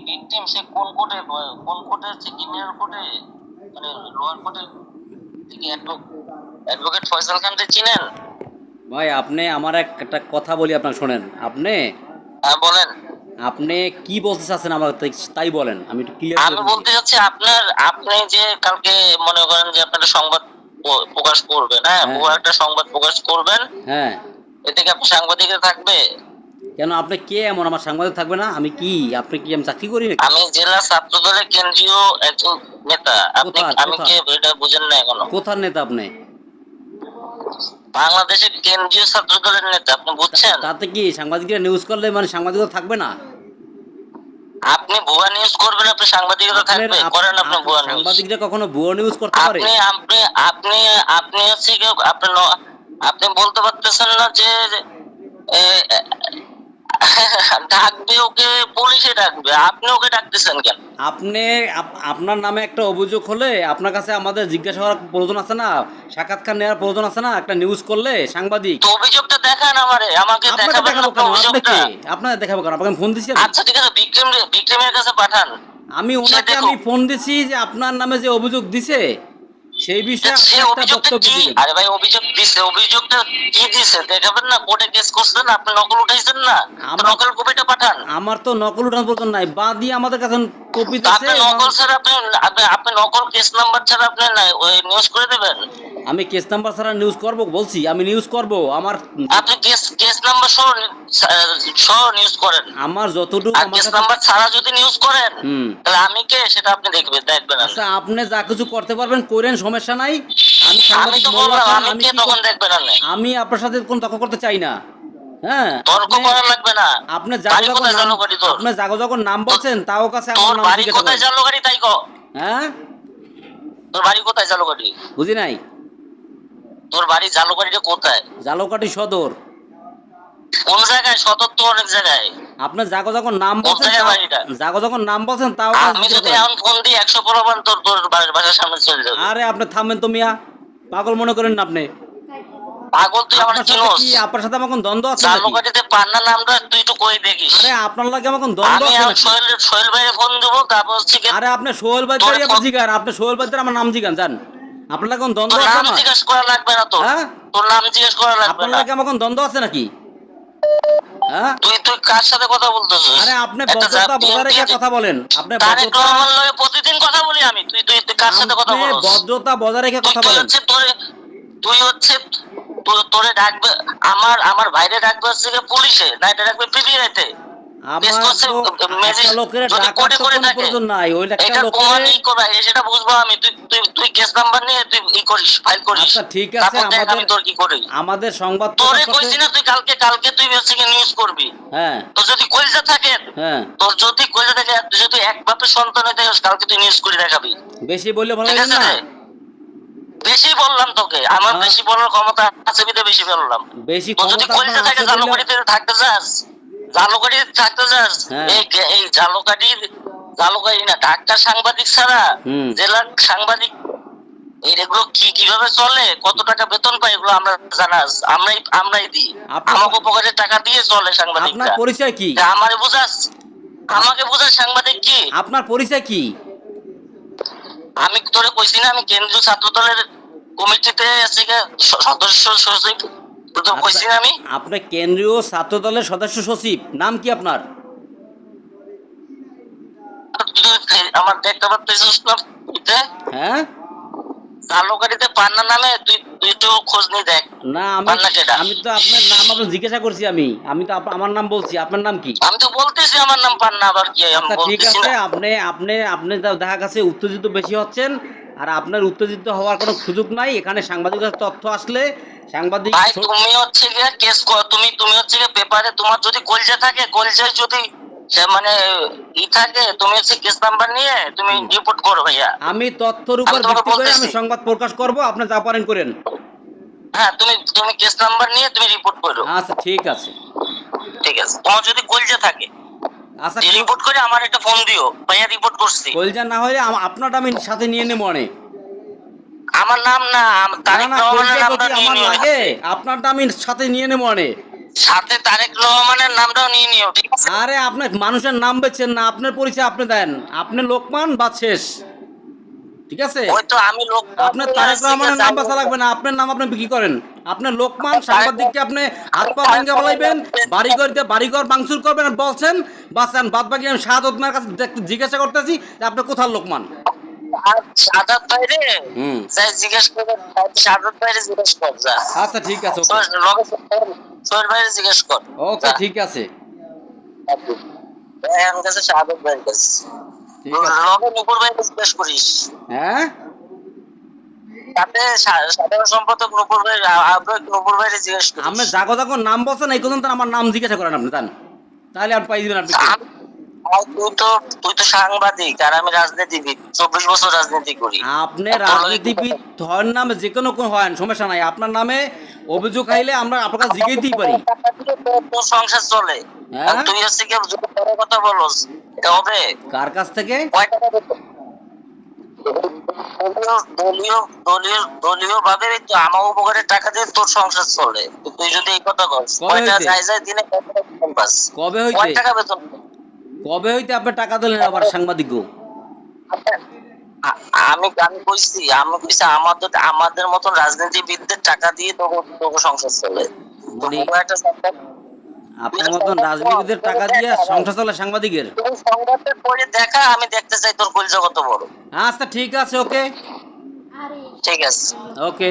Victim সে কোন কোর্টে, কোন কোর্টে আছে, ক্রিমিনাল কোর্টে, মানে লোয়ার কোর্টে থেকে অ্যাডভোকেট ফয়সাল খানকে চিনেন? ভাই আপনি আমার একটা কথা বলি, আপনাকে শোনেন। আপনি হ্যাঁ বলেন। আপনি কি বলতে চাচ্ছেন আমার তাই বলেন, আমি একটু ক্লিয়ার করে আমি বলছি। বলতে চাচ্ছি আপনি যে কালকে মনে করেন যে আপনারা সংবাদ প্রকাশ করবেন, হ্যাঁ হ্যাঁ ভুয়া একটা সংবাদ প্রকাশ করবেন, হ্যাঁ। এতে কি আপনি সাংবাদিকরা থাকবে? কেন আপনি কে এমন আমার সাংবাদিক থাকবে না? আমি কি, আপনি কি আমি চাকরি করি নাকি? আমি জেলা ছাত্র দলের কেন্দ্রীয় একজন নেতা। আপনি, কোথার আমি কে কোথার এটা বুঝেন না এখনো? কোথার নেতা আপনি? বাংলাদেশের কেন্দ্রীয় ছাত্র দলের নেতা, আপনি বুঝছেন? তাতে কি সাংবাদিকরা নিউজ করলে মানে সাংবাদিকরা থাকবে না? আপনি ভুয়া নিউজ করবেন, আপনি সাংবাদিকরা আপনার থাকবে? করেন আপনি ভুয়া নিউজ। সাংবাদিকরা কখনো ভুয়ো নিউজ করতে পারে? আপনি আপনি আপনি আপনি হচ্ছে কি, আপনি বলতে পারতেছেন না যে এ, ডাকবে ওকে, পুলিশে ডাকবে, আপনি ওকে ডাকতেছেন কেন? আপনি আপনার নামে একটা অভিযোগ হলে আপনার কাছে আমাদের জিজ্ঞাসা করার প্রয়োজন আছে না? সাক্ষাৎকার নেওয়ার প্রয়োজন আছে না? একটা নিউজ করলে সাংবাদিক। তো অভিযোগটা দেখান আমাকে আপনাকে দেখাবেন না দেখাবো আপনার কেন? অভিযোগটা। আপনাকে দেখাবো কেন? আপনাকে ফোন দিচ্ছি আমি। আচ্ছা ঠিক আছে, বিক্রমের কাছে পাঠান, আমি সে ওনাকে দেখুক। আমি ফোন দিছি যে আপনার নামে যে অভিযোগ দিছে সেই বিষয়ে আপনি সে একটা অভিযোগটা বক্তব্য কি? দিবেন। আরে ভাই অভিযোগ দিছে, অভিযোগটা কি দিছে দেখাবেন না? কোর্টে কেস করছেন, আপনি নকল উঠাইছেন না? তো আমার নকল কপিটা পাঠান। আমার তো নকল উঠানোর প্রয়োজন নাই, বাদী আমাদের কাছে কপি তো দিছে আপনি নকল ছাড়া আপনি নকল কেস নাম্বার ছাড়া আপনি না ওই নিউজ করে দেবেন? আমি কেস নাম্বার ছাড়া নিউজ করব বলছি? আমি নিউজ করব আমার আপনি কেস নাম্বার সহ নিউজ করেন। আমার যতটুকু আর আমার কেস কাছে। নাম্বার ছাড়া যদি নিউজ করেন, হুম। তাহলে আমি কে সেটা আপনি দেখবেন আচ্ছা আপনি। আপনি যা কিছু করতে পারবেন করেন, সমস্যা নাই। আমি আমি সাংবাদিক তো মোল্লা বললাম খান, আমি আমি কে কি তখন দেখবেন আপনি। আমি আপনার সাথে কোনো তর্ক করতে চাই না। হ্যাঁ তর্ক আপনি করা লাগবে না। আপনি বাড়ি জাগো কোথায় নাম, জালুকাঠি তোর? আপনি জাগো নাম বলছেন তাও কাছে আমার তোর নাম বাড়ি জিজ্ঞাসা কোথায় করেন। জালুকাঠি তাই কো? হ্যাঁ তোর বাড়ি কোথায় জালুকাঠি? বুঝি নাই। তোর বাড়ি জালুকাঠিটা কোথায়? জালকাঠি সদর। কোন জায়গায়? সদর তো অনেক জায়গায়। আপনার জাগো নাম কোন বলছেন জায়গায় বাড়িটা? জাগো নাম বলছেন তাও কাছে আমি জিজ্ঞাসা যদি করেন। এখন ফোন দিই 100 তোর বাড়ির বাসার সামনে চলে যাবে। আরে আপনি থামবেন তো মিয়া, পাগল মনে করেন না আপনি? পাগল তুই আমার আপনার সাথে চিনোস? কি, আপনার সাথে আমার কোন দ্বন্দ্ব আছে নাকি? জালুকাঠিতে পান্না নামটা তুই একটু কই দেখিস। আরে আপনার লাগে আমার কোন দ্বন্দ্ব আমি আছে এখন নাকি? সোহেল ভাইয়ের ফোন দেবো, তারপর হচ্ছে কি আরে আপনি সোহেল তোর বাদ্দারি আপনি জিগান, আপনি সোহেল বাদ্দার আমার নাম জিগান জান। আপনার লাগে কোন দ্বন্দ্ব তোর আছে নাম আমার? জিজ্ঞেস করা লাগবে না তোর। হ্যাঁ তোর নাম জিজ্ঞেস করা লাগবে আপনার না। লাগে আমার কোন দ্বন্দ্ব আছে নাকি? হ্যাঁ তুই তুই কার সাথে কথা বলতেছিস? আরে আপনি একটা ভদ্রতা বজায় রেখে বিএনপি কথা বলেন, আপনি তারেক ভদ্রতা, রহমান লয়ে প্রতিদিন কথা বলি আমি। তুই কার সাথে কথা আপনি বলছিস? ভদ্রতা বজায় রেখে তুই কথা তুই বলেন। হচ্ছে তুই হচ্ছে তোরে ডাকবে, আমার ভাইরে ডাকবে হচ্ছে গিয়ে পুলিশে, না এটা ডাকবে পিবিআইতে। কেস আমার করছে তো একটা লোকের যদি ডাকার কোর্টে তো করে কোনো থাকে, প্রয়োজন নাই, ওই একটা এটার লোকের। প্রমাণ ই করবে সেটা বুঝবো আমি। তুই কেস নাম্বার নিয়ে তুই ই করিস, ফাইল করিস। আচ্ছা ঠিক আছে, তারপর দেখ আমাদের আমি তোর কি করি। আমাদের সংবাদ তোরে প্রকাশ করতে। কইছি না তুই কালকে তুই হচ্ছে গিয়ে নিউজ করবি। হ্যাঁ তোর যদি কইজা থাকে, হ্যাঁ, তোর যদি কইজা থাকে, তুই যদি এক বাপের সন্তান হইতে চাস, কালকে তুই নিউজ করে দেখাবি। বেশি বললে ভালো ঠিক লাগে আছে না। রে? বেশি বললাম তোকে, আমার হ্যাঁ, বেশি বলার ক্ষমতা আছে বিধে বেশি বললাম। বেশি তোর যদি ক্ষমতা আপনার কইজা থাকে আছে বললে। জালুকাঠিতে থাকতে চাস, জালুকাঠিতে থাকতে চাস, হ্যাঁ। এই জালুকাঠি না, ঢাকা সাংবাদিক ছাড়া হুম। জেলার সাংবাদিক এগুলো কিভাবে চলে, কত টাকা বেতন পায়, এগুলো আমরা জানাস, আমরাই দিই। আমাকে পকেটে টাকা দিয়ে চলে আপনার সাংবাদিকরা। পরিচয় কি? আমারে বুঝাস, আমাকে বুঝাস সাংবাদিক কি? আপনার পরিচয় কি? আমি তোরে কইছি না আমি কেন্দ্রীয় ছাত্র দলের কমিটিতে আছি সদস্য সচিব, তো কইছি না আমি। আপনি কেন্দ্রীয় ছাত্র দলের সদস্য সচিব, নাম কি আপনার? আমার দেখতে পাচ্ছিস না এটা? হ্যাঁ জালুকাঠিতে পান্না নামে, তুই তো খোঁজ নিয়ে দেখ না, পান্না কেডা। আমি তো আপনার নাম আপনার জিজ্ঞাসা করছি, আমি তো আমার নাম বলছি, আপনার নাম কি? আমি তো বলতেছি আমার নাম পান্না, আবার কি আমি আচ্ছা ঠিক বলতেছি আছে, না। আপনি দেখা গেছে উত্তেজিত বেশি হচ্ছেন। আর আপনার উত্তেজিত হওয়ার কোনো সুযোগ নাই, এখানে সাংবাদিকদের তথ্য আসলে সাংবাদিক। ভাই তুমি হচ্ছে গিয়ে কেস কর, তুমি হচ্ছে গিয়ে পেপারে তোমার যদি কলজা থাকে, কলজায় যদি সে মানে ই থাকে, তুমি হচ্ছে কেস নাম্বার নিয়ে তুমি রিপোর্ট করো ভাইয়া। আমি তথ্যের উপর আমি তোমাকে ভিত্তি করে আমি বলতেছি, সংবাদ প্রকাশ করব, আপনি যা পারেন করেন। হ্যাঁ তুমি কেস নাম্বার নিয়ে তুমি রিপোর্ট করো। আচ্ছা ঠিক আছে। ঠিক আছে, তোমার যদি কলজা থাকে আচ্ছা রিপোর্ট করে আমার একটা ফোন দিও, ভাইয়া রিপোর্ট করছি। কলজা না হলে আপনারটা আমি সাথে নিয়ে নেবো অনেক। আমার নাম না, না তারেক না, রহমানের কলজা নামটা যদি নিয়ে আমার নিও। লাগে আপনারটা আমি সাথে নিয়ে নেবো অনেক। সাথে তারেক রহমানের নামটাও নিয়ে নিও, ঠিক আছে? আরে আপনি মানুষের নাম বেচছেন না, আপনার পরিচয় আপনি দেন, আপনি লোকমান বা শেষ, ঠিক আছে? ওই তো আমি লোক আপনার তারেক রহমানের নাম বাঁচা লাগবে না, আপনার নাম আপনি বিক্রি করেন। আপনার লোকমান সাংবাদিককে আপনি হাত পা ভাঙ্গা বলাইবেন, বাড়িঘর ভাঙচুর করবেন আর বলছেন বাঁচান, বাদ বাকি আমি শাহাদত মায়ের কাছে জিজ্ঞাসা করতেছি যে আপনি কোথার লোকমান। সাদাত ভাইরে হুম, যাই জিজ্ঞেস করে, সাদাত ভাইরে জিজ্ঞেস কর যা। আচ্ছা ঠিক আছে, সোহেল ভাইরে জিজ্ঞেস কর। ওকে ঠিক আছে, আমার কাছে সাদাত ভাইয়ের কাছে ঠিক আছে। লগে নুপুর ভাইরে জিজ্ঞেস করিস। হ্যাঁ, তাতে সাধারণ সম্পাদক নুপুর ভাই, নুপুর ভাইরে জিজ্ঞেস করিস। আপনি জাগো জাগো নাম বলছেন এই পর্যন্ত আমার নাম জিজ্ঞাসা করেন আপনি, জান তাহলে আপনি পাই দিবেন আপনি কে। আর তুই তো সাংবাদিক আর আমি রাজনীতিবিদ, 24 বছর রাজনীতি করি। আপনি রাজনীতিবিদ হন নামে যে কোনো হন সমস্যা নাই, আপনার নামে অভিযোগ আইলে আমরা আপনার কাছে জিজ্ঞেসই পারি। তোর সংসার চলে, হ্যাঁ? আর তুই হচ্ছে কি যদি বড় কথা বলস এটা হবে? কার কাছ থেকে? কয় টাকা দিত? দলীয় ভাবে তো আমার উপকারের টাকা দিয়ে তোর সংসার চলে। তো তুই যদি এই কথা বলস, কবে কয়টা হইতে? যায় দিনে কয় টাকা বেতন পাস? কবে কয় হইতে? টাকা বেতন? কবে হইতে আপনি টাকা দিলেন আবার সাংবাদিক? আমি কইছি আমাদের মতন রাজনীতিবিদদের টাকা দিয়ে তোকে সংসার চলে। তো মানে কোনো একটা সংসার, আপনার মতন রাজনীতিবিদের টাকা দিয়ে সংসার চলে সাংবাদিকের? তুই সংবাদটা পড়ে দেখা, আমি দেখতে চাই তোর কলিজা কত বড়। আচ্ছা ঠিক আছে, ওকে ঠিক আছে। ওকে।